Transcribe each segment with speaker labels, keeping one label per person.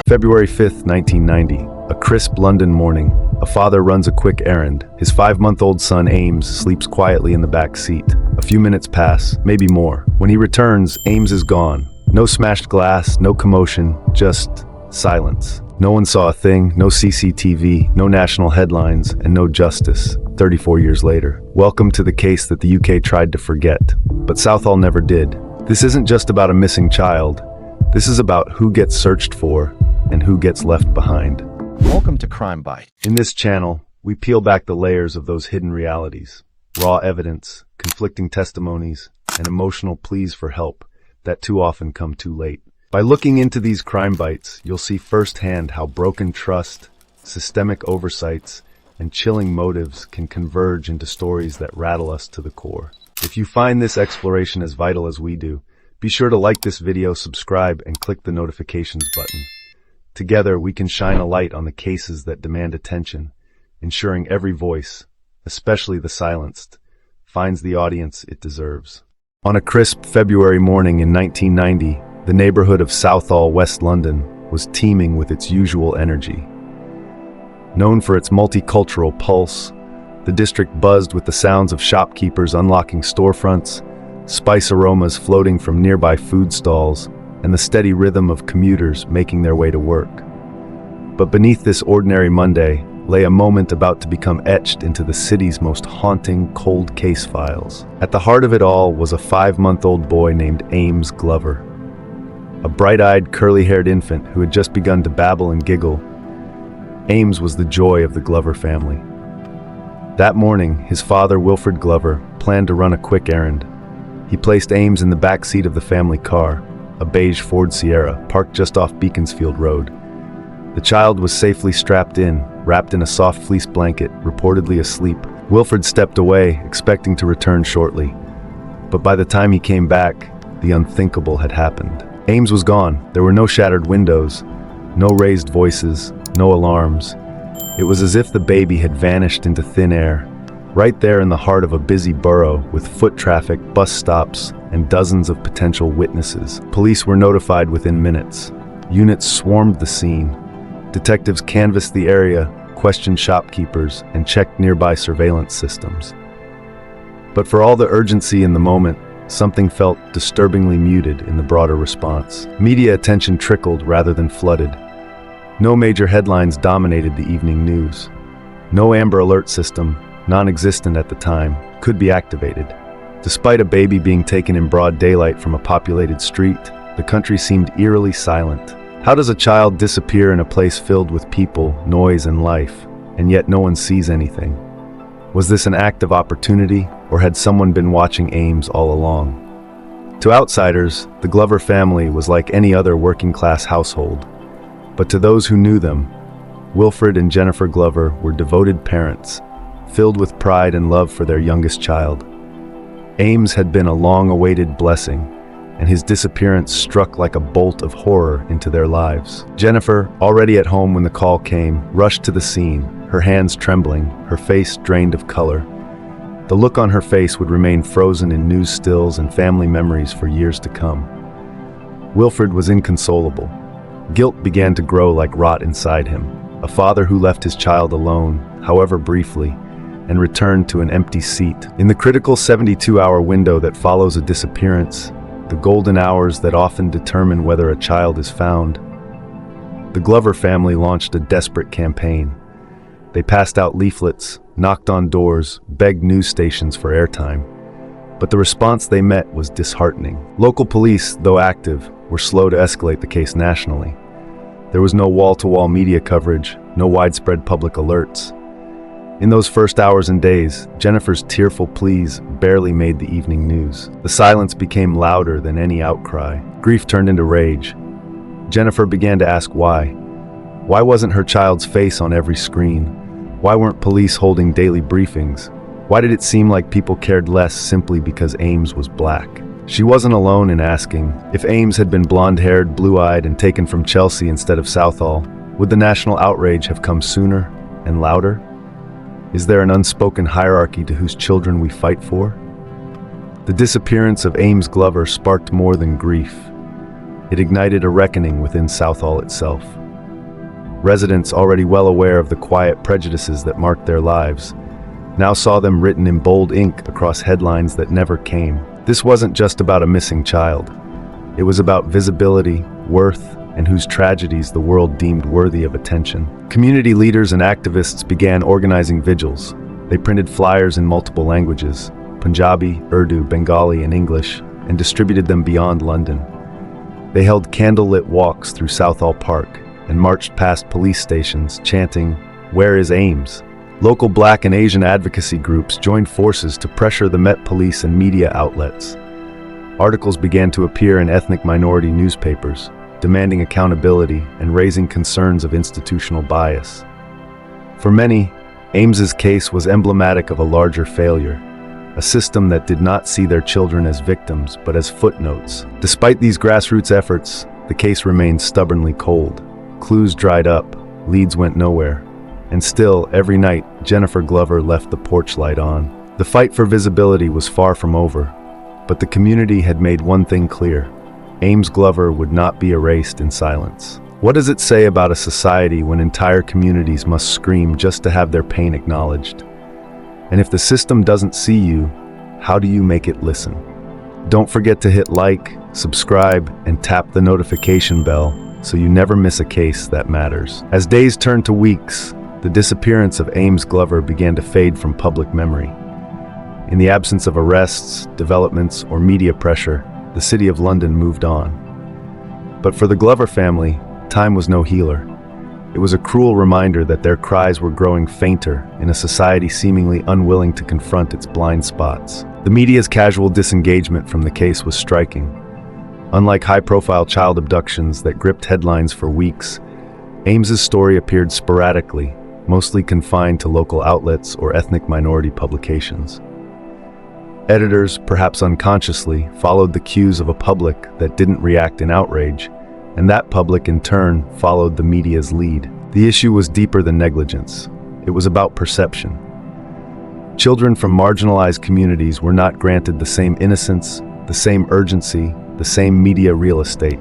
Speaker 1: February 5th, 1990, a crisp London morning. A father runs a quick errand. His 5-month-old son Ames sleeps quietly in the back seat. A few minutes pass, maybe more. When he returns, Ames is gone. No smashed glass, no commotion, just silence. No one saw a thing, no CCTV, no national headlines, and no justice. 34 years later. Welcome to the case that the UK tried to forget, but Southall never did. This isn't just about a missing child. This is about who gets searched for and who gets left behind.
Speaker 2: Welcome to Crime Bite.
Speaker 1: In this channel, we peel back the layers of those hidden realities, raw evidence, conflicting testimonies, and emotional pleas for help that too often come too late. By looking into these crime bites, you'll see firsthand how broken trust, systemic oversights, and chilling motives can converge into stories that rattle us to the core. If you find this exploration as vital as we do, be sure to like this video, subscribe, and click the notifications button. Together, we can shine a light on the cases that demand attention, ensuring every voice, especially the silenced, finds the audience it deserves. On a crisp February morning in 1990, the neighborhood of Southall, West London, was teeming with its usual energy. Known for its multicultural pulse, the district buzzed with the sounds of shopkeepers unlocking storefronts, spice aromas floating from nearby food stalls, and the steady rhythm of commuters making their way to work. But beneath this ordinary Monday lay a moment about to become etched into the city's most haunting cold case files. At the heart of it all was a 5-month-old boy named Ames Glover, a bright-eyed, curly-haired infant who had just begun to babble and giggle. Ames was the joy of the Glover family. That morning, his father, Wilfred Glover, planned to run a quick errand. He placed Ames in the back seat of the family car, a beige Ford Sierra, parked just off Beaconsfield Road. The child was safely strapped in, wrapped in a soft fleece blanket, reportedly asleep. Wilfred stepped away, expecting to return shortly. But by the time he came back, the unthinkable had happened. Ames was gone. There were no shattered windows, no raised voices, no alarms. It was as if the baby had vanished into thin air, right there in the heart of a busy borough with foot traffic, bus stops, and dozens of potential witnesses. Police were notified within minutes. Units swarmed the scene. Detectives canvassed the area, questioned shopkeepers, and checked nearby surveillance systems. But for all the urgency in the moment, something felt disturbingly muted in the broader response. Media attention trickled rather than flooded. No major headlines dominated the evening news. No Amber Alert system, non-existent at the time, could be activated. Despite a baby being taken in broad daylight from a populated street, the country seemed eerily silent. How does a child disappear in a place filled with people, noise, and life, and yet no one sees anything? Was this an act of opportunity, or had someone been watching Ames all along? To outsiders, the Glover family was like any other working-class household. But to those who knew them, Wilfred and Jennifer Glover were devoted parents, filled with pride and love for their youngest child. Ames had been a long-awaited blessing, and his disappearance struck like a bolt of horror into their lives. Jennifer, already at home when the call came, rushed to the scene, her hands trembling, her face drained of color. The look on her face would remain frozen in news stills and family memories for years to come. Wilfred was inconsolable. Guilt began to grow like rot inside him. A father who left his child alone, however briefly, and returned to an empty seat. In the critical 72-hour window that follows a disappearance, the golden hours that often determine whether a child is found, the Glover family launched a desperate campaign. They passed out leaflets, knocked on doors, begged news stations for airtime. But the response they met was disheartening. Local police, though active, were slow to escalate the case nationally. There was no wall-to-wall media coverage, no widespread public alerts. In those first hours and days, Jennifer's tearful pleas barely made the evening news. The silence became louder than any outcry. Grief turned into rage. Jennifer began to ask why. Why wasn't her child's face on every screen? Why weren't police holding daily briefings? Why did it seem like people cared less simply because Ames was black? She wasn't alone in asking. If Ames had been blonde-haired, blue-eyed, and taken from Chelsea instead of Southall, would the national outrage have come sooner and louder? Is there an unspoken hierarchy to whose children we fight for? The disappearance of Ames Glover sparked more than grief. It ignited a reckoning within Southall itself. Residents, already well aware of the quiet prejudices that marked their lives, now saw them written in bold ink across headlines that never came. This wasn't just about a missing child. It was about visibility, worth, and whose tragedies the world deemed worthy of attention. Community leaders and activists began organizing vigils. They printed flyers in multiple languages, Punjabi, Urdu, Bengali, and English, and distributed them beyond London. They held candlelit walks through Southall Park and marched past police stations chanting, "Where is Ames?" Local Black and Asian advocacy groups joined forces to pressure the Met Police and media outlets. Articles began to appear in ethnic minority newspapers, demanding accountability and raising concerns of institutional bias. For many, Ames's case was emblematic of a larger failure, a system that did not see their children as victims but as footnotes. Despite these grassroots efforts, the case remained stubbornly cold. Clues dried up, leads went nowhere, and still, every night, Jennifer Glover left the porch light on. The fight for visibility was far from over, but the community had made one thing clear: Ames Glover would not be erased in silence. What does it say about a society when entire communities must scream just to have their pain acknowledged? And if the system doesn't see you, how do you make it listen? Don't forget to hit like, subscribe, and tap the notification bell so you never miss a case that matters. As days turned to weeks, the disappearance of Ames Glover began to fade from public memory. In the absence of arrests, developments, or media pressure, the City of London moved on. But for the Glover family, time was no healer. It was a cruel reminder that their cries were growing fainter in a society seemingly unwilling to confront its blind spots. The media's casual disengagement from the case was striking. Unlike high-profile child abductions that gripped headlines for weeks, Ames's story appeared sporadically, mostly confined to local outlets or ethnic minority publications. Editors, perhaps unconsciously, followed the cues of a public that didn't react in outrage, and that public in turn followed the media's lead. The issue was deeper than negligence. It was about perception. Children from marginalized communities were not granted the same innocence, the same urgency, the same media real estate.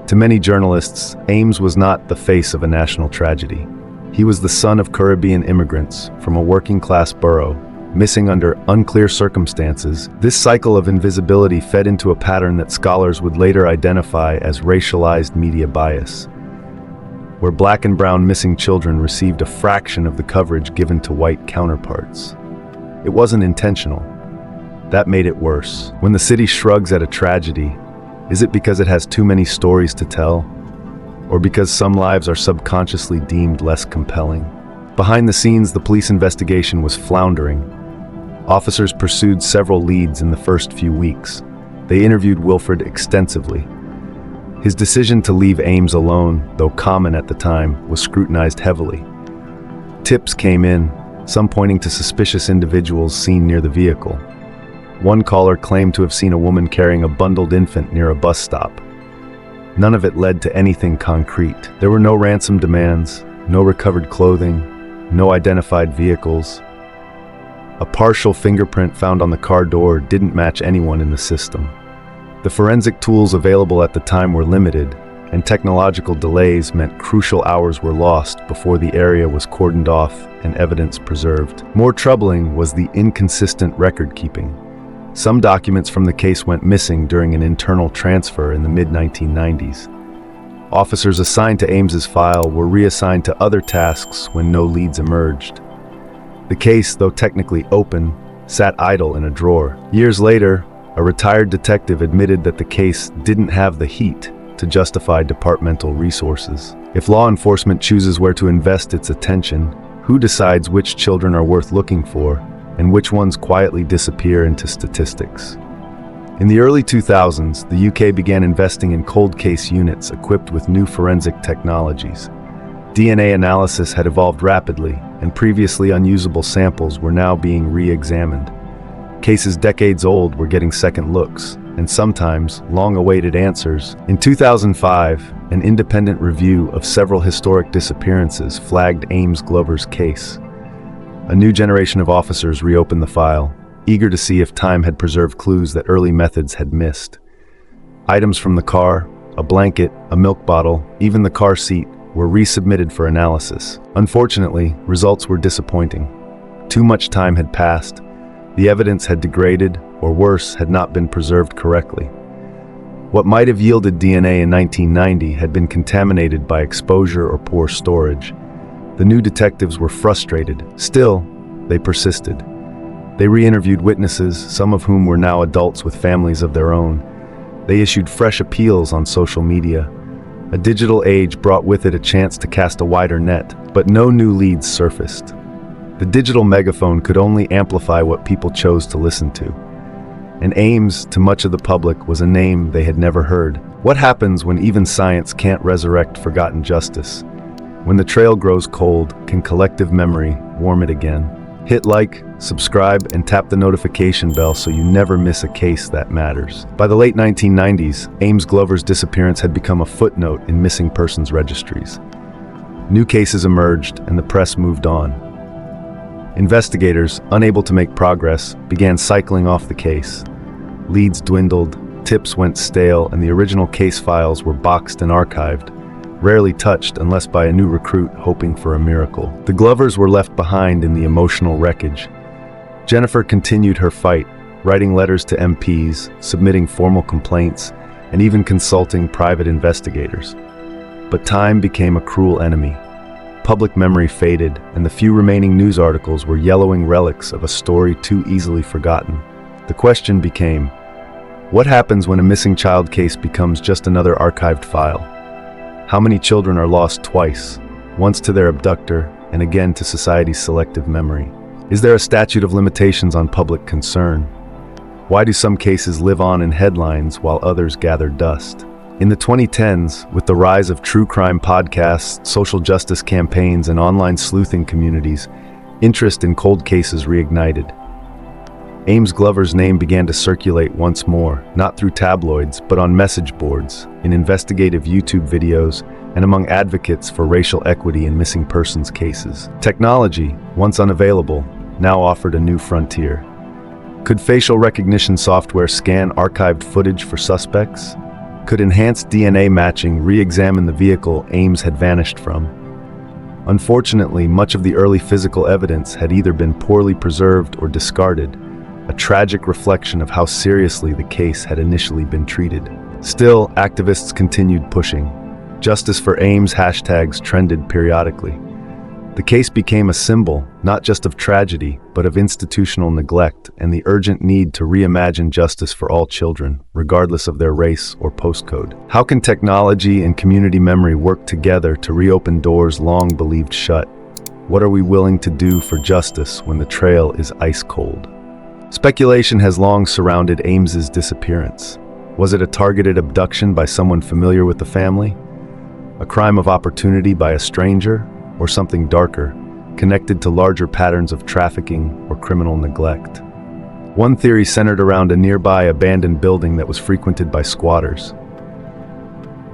Speaker 1: To many journalists, Ames was not the face of a national tragedy. He was the son of Caribbean immigrants from a working-class borough, missing under unclear circumstances. This cycle of invisibility fed into a pattern that scholars would later identify as racialized media bias, where Black and brown missing children received a fraction of the coverage given to white counterparts. It wasn't intentional. That made it worse. When the city shrugs at a tragedy, is it because it has too many stories to tell? Or because some lives are subconsciously deemed less compelling? Behind the scenes, the police investigation was floundering. Officers pursued several leads in the first few weeks. They interviewed Wilfred extensively. His decision to leave Ames alone, though common at the time, was scrutinized heavily. Tips came in, some pointing to suspicious individuals seen near the vehicle. One caller claimed to have seen a woman carrying a bundled infant near a bus stop. None of it led to anything concrete. There were no ransom demands, no recovered clothing, no identified vehicles. A partial fingerprint found on the car door didn't match anyone in the system. The forensic tools available at the time were limited, and technological delays meant crucial hours were lost before the area was cordoned off and evidence preserved. More troubling was the inconsistent record-keeping. Some documents from the case went missing during an internal transfer in the mid-1990s. Officers assigned to Ames's file were reassigned to other tasks when no leads emerged. The case, though technically open, sat idle in a drawer. Years later, a retired detective admitted that the case didn't have the heat to justify departmental resources. If law enforcement chooses where to invest its attention, who decides which children are worth looking for and which ones quietly disappear into statistics? In the early 2000s, the UK began investing in cold case units equipped with new forensic technologies. DNA analysis had evolved rapidly, and previously unusable samples were now being re-examined. Cases decades old were getting second looks, and sometimes long-awaited answers. In 2005, an independent review of several historic disappearances flagged Ames Glover's case. A new generation of officers reopened the file, eager to see if time had preserved clues that early methods had missed. Items from the car, a blanket, a milk bottle, even the car seat, were resubmitted for analysis. Unfortunately, results were disappointing. Too much time had passed. The evidence had degraded, or worse, had not been preserved correctly. What might have yielded DNA in 1990 had been contaminated by exposure or poor storage. The new detectives were frustrated. Still, they persisted. They re-interviewed witnesses, some of whom were now adults with families of their own. They issued fresh appeals on social media. A digital age brought with it a chance to cast a wider net, but no new leads surfaced. The digital megaphone could only amplify what people chose to listen to. And Ames, to much of the public, was a name they had never heard. What happens when even science can't resurrect forgotten justice? When the trail grows cold, can collective memory warm it again? Hit like, subscribe, and tap the notification bell so you never miss a case that matters. By the late 1990s, Ames Glover's disappearance had become a footnote in missing persons registries. New cases emerged, and the press moved on. Investigators, unable to make progress, began cycling off the case. Leads dwindled, tips went stale, and the original case files were boxed and archived, rarely touched unless by a new recruit hoping for a miracle. The Glovers were left behind in the emotional wreckage. Jennifer continued her fight, writing letters to MPs, submitting formal complaints, and even consulting private investigators. But time became a cruel enemy. Public memory faded, and the few remaining news articles were yellowing relics of a story too easily forgotten. The question became, what happens when a missing child case becomes just another archived file? How many children are lost twice, once to their abductor and again to society's selective memory? Is there a statute of limitations on public concern? Why do some cases live on in headlines while others gather dust? In the 2010s, with the rise of true crime podcasts, social justice campaigns, and online sleuthing communities, interest in cold cases reignited. Ames Glover's name began to circulate once more, not through tabloids, but on message boards, in investigative YouTube videos, and among advocates for racial equity in missing persons cases. Technology, once unavailable, now offered a new frontier. Could facial recognition software scan archived footage for suspects? Could enhanced DNA matching re-examine the vehicle Ames had vanished from? Unfortunately, much of the early physical evidence had either been poorly preserved or discarded, a tragic reflection of how seriously the case had initially been treated. Still, activists continued pushing. Justice for Ames hashtags trended periodically. The case became a symbol, not just of tragedy, but of institutional neglect and the urgent need to reimagine justice for all children, regardless of their race or postcode. How can technology and community memory work together to reopen doors long believed shut? What are we willing to do for justice when the trail is ice cold? Speculation has long surrounded Ames's disappearance. Was it a targeted abduction by someone familiar with the family? A crime of opportunity by a stranger? Or something darker, connected to larger patterns of trafficking or criminal neglect? One theory centered around a nearby abandoned building that was frequented by squatters.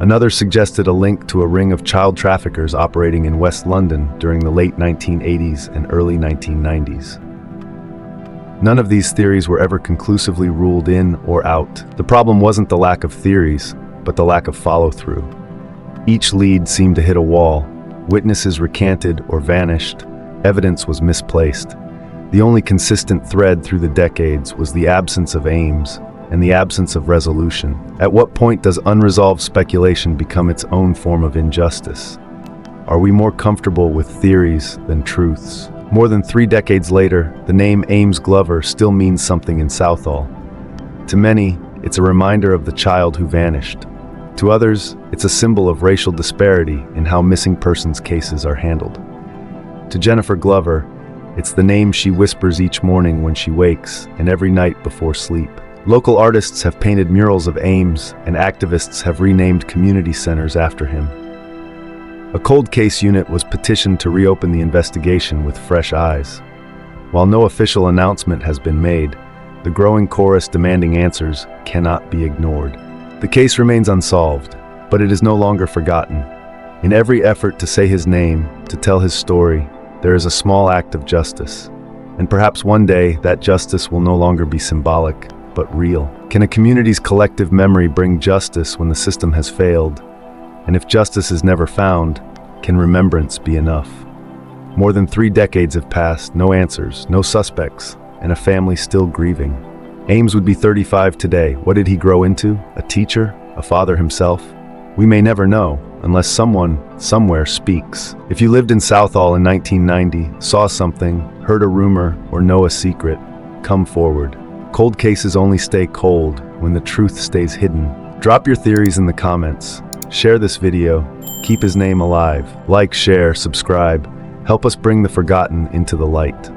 Speaker 1: Another suggested a link to a ring of child traffickers operating in West London during the late 1980s and early 1990s. None of these theories were ever conclusively ruled in or out. The problem wasn't the lack of theories, but the lack of follow-through. Each lead seemed to hit a wall. Witnesses recanted or vanished. Evidence was misplaced. The only consistent thread through the decades was the absence of Ames and the absence of resolution. At what point does unresolved speculation become its own form of injustice? Are we more comfortable with theories than truths? More than 3 decades later, the name Ames Glover still means something in Southall. To many, it's a reminder of the child who vanished. To others, it's a symbol of racial disparity in how missing persons cases are handled. To Jennifer Glover, it's the name she whispers each morning when she wakes and every night before sleep. Local artists have painted murals of Ames, and activists have renamed community centers after him. A cold case unit was petitioned to reopen the investigation with fresh eyes. While no official announcement has been made, the growing chorus demanding answers cannot be ignored. The case remains unsolved, but it is no longer forgotten. In every effort to say his name, to tell his story, there is a small act of justice. And perhaps one day, that justice will no longer be symbolic, but real. Can a community's collective memory bring justice when the system has failed? And if justice is never found, Can remembrance be enough? More than 3 decades have passed, no answers, no suspects, and a family still grieving. Ames would be 35 today. What did he grow into? A teacher? A father himself? We may never know, unless someone, somewhere, speaks. If you lived in Southall in 1990, saw something, heard a rumor, or know a secret, come forward. Cold cases only stay cold when the truth stays hidden. Drop your theories in the comments. Share this video. Keep his name alive. Like, share, subscribe. Help us bring the forgotten into the light.